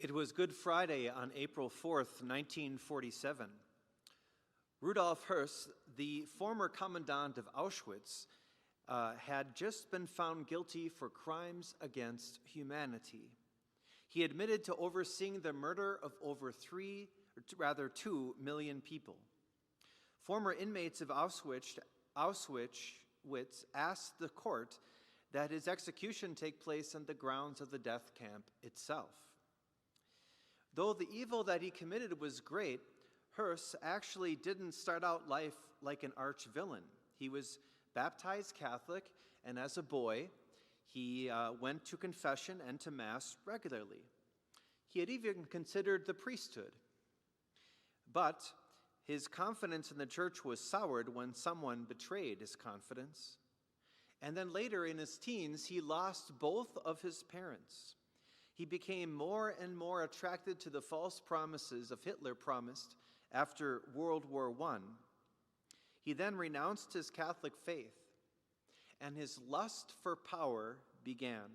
It was Good Friday on April 4th, 1947. Rudolf Höss, the former commandant of Auschwitz, had just been found guilty for crimes against humanity. He admitted to overseeing the murder of over 2 million people. Former inmates of Auschwitz asked the court that his execution take place on the grounds of the death camp itself. Though the evil that he committed was great, Höss actually didn't start out life like an arch villain. He was baptized Catholic, and as a boy, he went to confession and to Mass regularly. He had even considered the priesthood. But his confidence in the church was soured when someone betrayed his confidence. And then later in his teens, he lost both of his parents. He became more and more attracted to the false promises of Hitler promised after World War I. He then renounced his Catholic faith, and his lust for power began.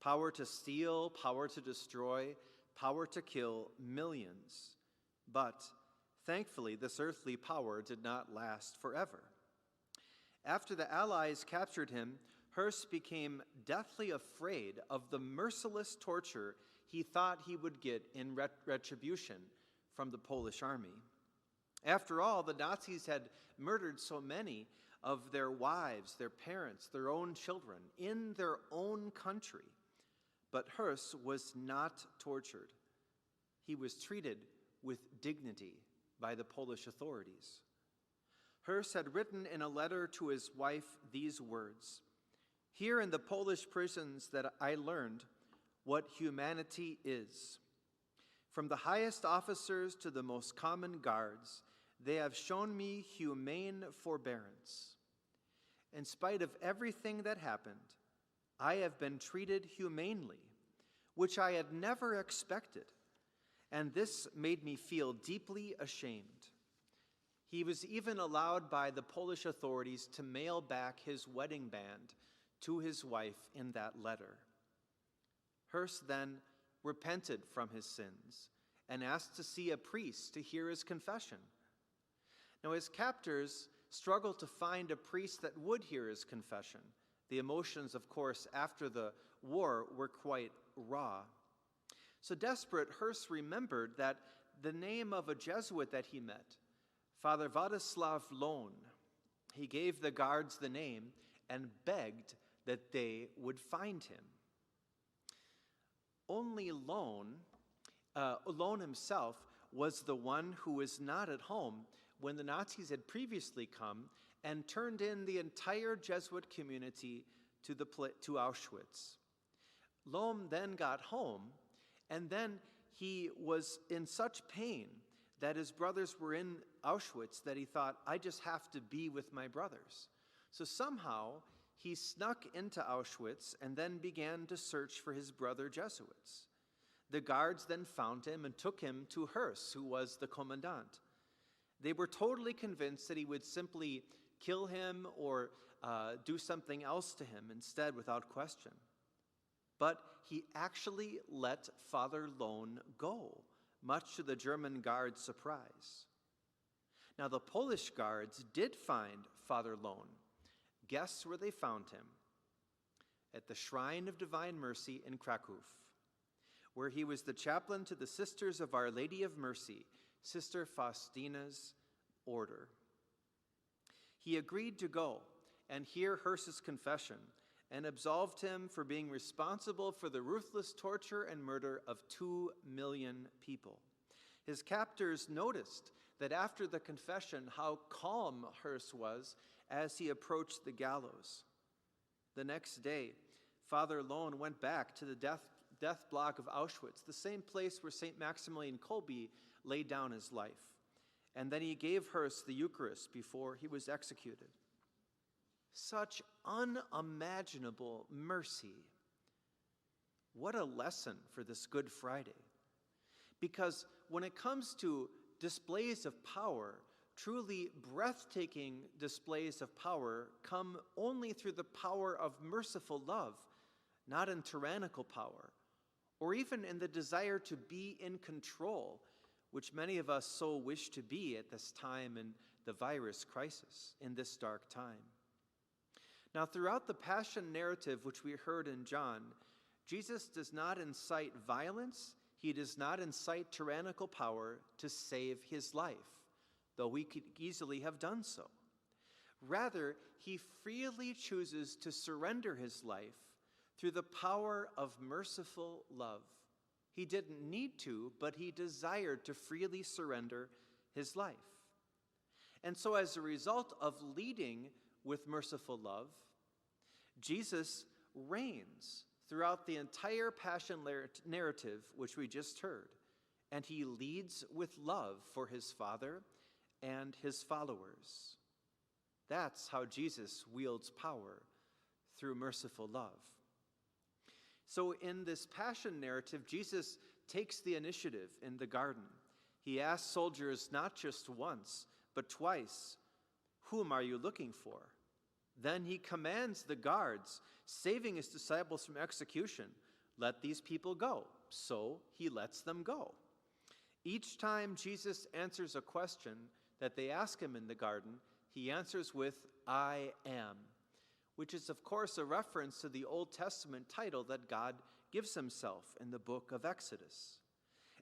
Power to steal, power to destroy, power to kill millions. But thankfully, this earthly power did not last forever. After the Allies captured him, Höss became deathly afraid of the merciless torture he thought he would get in retribution from the Polish army. After all, the Nazis had murdered so many of their wives, their parents, their own children in their own country. But Höss was not tortured. He was treated with dignity by the Polish authorities. Höss had written in a letter to his wife these words: "Here in the Polish prisons that I learned what humanity is. From the highest officers to the most common guards, they have shown me humane forbearance. In spite of everything that happened, I have been treated humanely, which I had never expected, and this made me feel deeply ashamed." He was even allowed by the Polish authorities to mail back his wedding band to his wife in that letter. Höss then repented from his sins and asked to see a priest to hear his confession. Now, his captors struggled to find a priest that would hear his confession. The emotions, of course, after the war were quite raw. So desperate, Höss remembered that the name of a Jesuit that he met, Father Władysław Lohn. He gave the guards the name and begged that they would find him. Only Lohn himself was the one who was not at home when the Nazis had previously come and turned in the entire Jesuit community to Auschwitz. Lohn then got home, and then he was in such pain that his brothers were in Auschwitz that he thought, I just have to be with my brothers. So somehow he snuck into Auschwitz and then began to search for his brother Jesuits. The guards then found him and took him to Höss, who was the commandant. They were totally convinced that he would simply kill him or do something else to him instead without question. But he actually let Father Lohn go, much to the German guards' surprise. Now, the Polish guards did find Father Lohn. Guess where they found him? At the Shrine of Divine Mercy in Kraków, where he was the chaplain to the Sisters of Our Lady of Mercy, Sister Faustina's order. He agreed to go and hear Höss's confession and absolved him for being responsible for the ruthless torture and murder of 2 million people. His captors noticed that after the confession how calm Höss was as he approached the gallows. The next day, Father Lohn went back to the death block of Auschwitz, the same place where St. Maximilian Kolbe laid down his life. And then he gave Höss the Eucharist before he was executed. Such unimaginable mercy. What a lesson for this Good Friday. Because when it comes to displays of power, truly breathtaking displays of power come only through the power of merciful love, not in tyrannical power or even in the desire to be in control, which many of us so wish to be at this time in the virus crisis, in this dark time. Now, throughout the Passion narrative, which we heard in John, Jesus does not incite violence. He does not incite tyrannical power to save his life, though he could easily have done so. Rather, he freely chooses to surrender his life through the power of merciful love. He didn't need to, but he desired to freely surrender his life. And so as a result of leading with merciful love, Jesus reigns throughout the entire Passion narrative, which we just heard, and he leads with love for his Father and his followers. That's how Jesus wields power, through merciful love. So in this Passion narrative, Jesus takes the initiative in the garden. He asks soldiers not just once, but twice, "Whom are you looking for?" Then he commands the guards, saving his disciples from execution, "Let these people go." So he lets them go. Each time Jesus answers a question that they ask him in the garden, he answers with, "I am," which is, of course, a reference to the Old Testament title that God gives himself in the book of Exodus.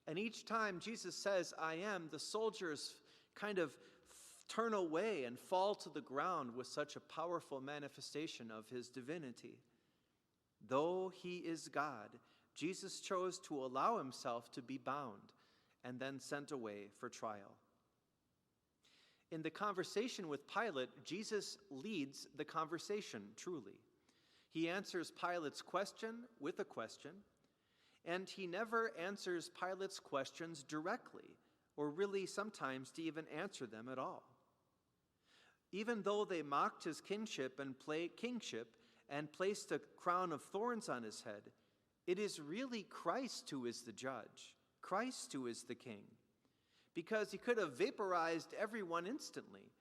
And each time Jesus says, "I am," the soldiers kind of turn away and fall to the ground with such a powerful manifestation of his divinity. Though he is God, Jesus chose to allow himself to be bound and then sent away for trial. In the conversation with Pilate, Jesus leads the conversation, truly. He answers Pilate's question with a question, and he never answers Pilate's questions directly, or really sometimes to even answer them at all. Even though they mocked his kingship and placed a crown of thorns on his head, it is really Christ who is the judge, Christ who is the king. Because he could have vaporized everyone instantly,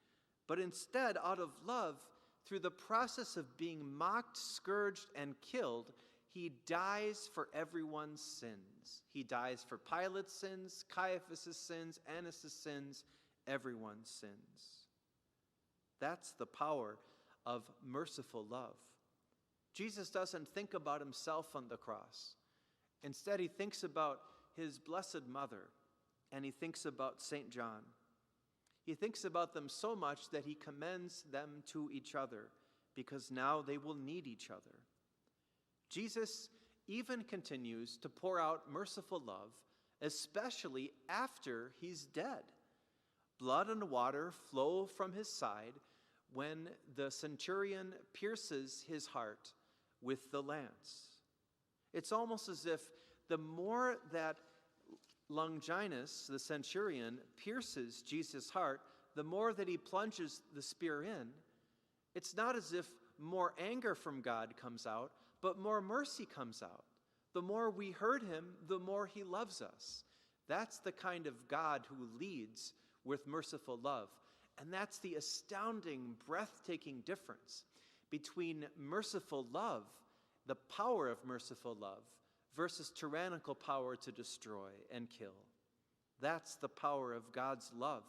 but instead, out of love, through the process of being mocked, scourged, and killed, he dies for everyone's sins. He dies for Pilate's sins, Caiaphas' sins, Annas' sins, everyone's sins. That's the power of merciful love. Jesus doesn't think about himself on the cross. Instead, he thinks about his blessed mother, and he thinks about St. John. He thinks about them so much that he commends them to each other, because now they will need each other. Jesus even continues to pour out merciful love, especially after he's dead. Blood and water flow from his side when the centurion pierces his heart with the lance. It's almost as if the more that Longinus, the centurion, pierces Jesus' heart, the more that he plunges the spear in, it's not as if more anger from God comes out, but more mercy comes out. The more we hurt him, the more he loves us. That's the kind of God who leads with merciful love. And that's the astounding, breathtaking difference between merciful love, the power of merciful love, versus tyrannical power to destroy and kill. That's the power of God's love.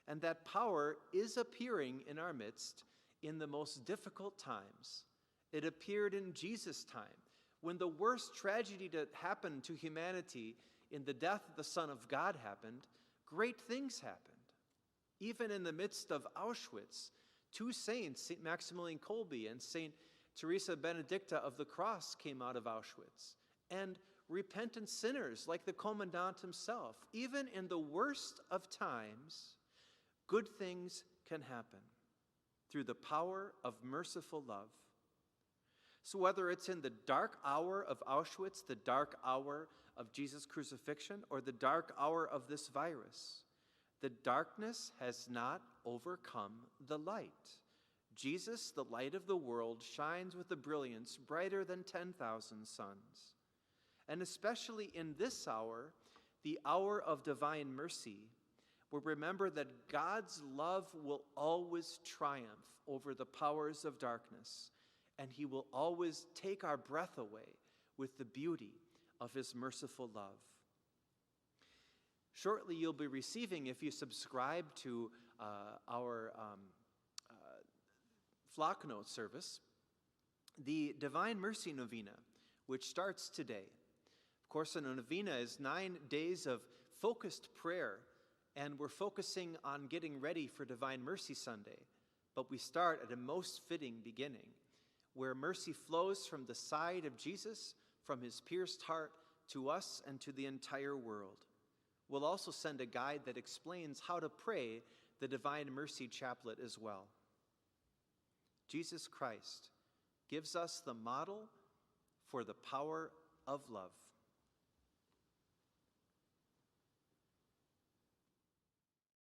And that power is appearing in our midst in the most difficult times. It appeared in Jesus' time, when the worst tragedy that happened to humanity in the death of the Son of God happened. Great things happened. Even in the midst of Auschwitz, two saints, St. Maximilian Kolbe and St. Teresa Benedicta of the Cross, came out of Auschwitz. And repentant sinners like the commandant himself. Even in the worst of times, good things can happen through the power of merciful love. So whether it's in the dark hour of Auschwitz, the dark hour of Jesus' crucifixion, or the dark hour of this virus, the darkness has not overcome the light. Jesus, the light of the world, shines with a brilliance brighter than 10,000 suns. And especially in this hour, the hour of divine mercy, we'll remember that God's love will always triumph over the powers of darkness, and he will always take our breath away with the beauty of his merciful love. Shortly, you'll be receiving, if you subscribe to our flock note service, the Divine Mercy Novena, which starts today. Of course, a novena is 9 days of focused prayer, and we're focusing on getting ready for Divine Mercy Sunday. But we start at a most fitting beginning, where mercy flows from the side of Jesus, from his pierced heart, to us and to the entire world. We'll also send a guide that explains how to pray the Divine Mercy Chaplet as well. Jesus Christ gives us the model for the power of love.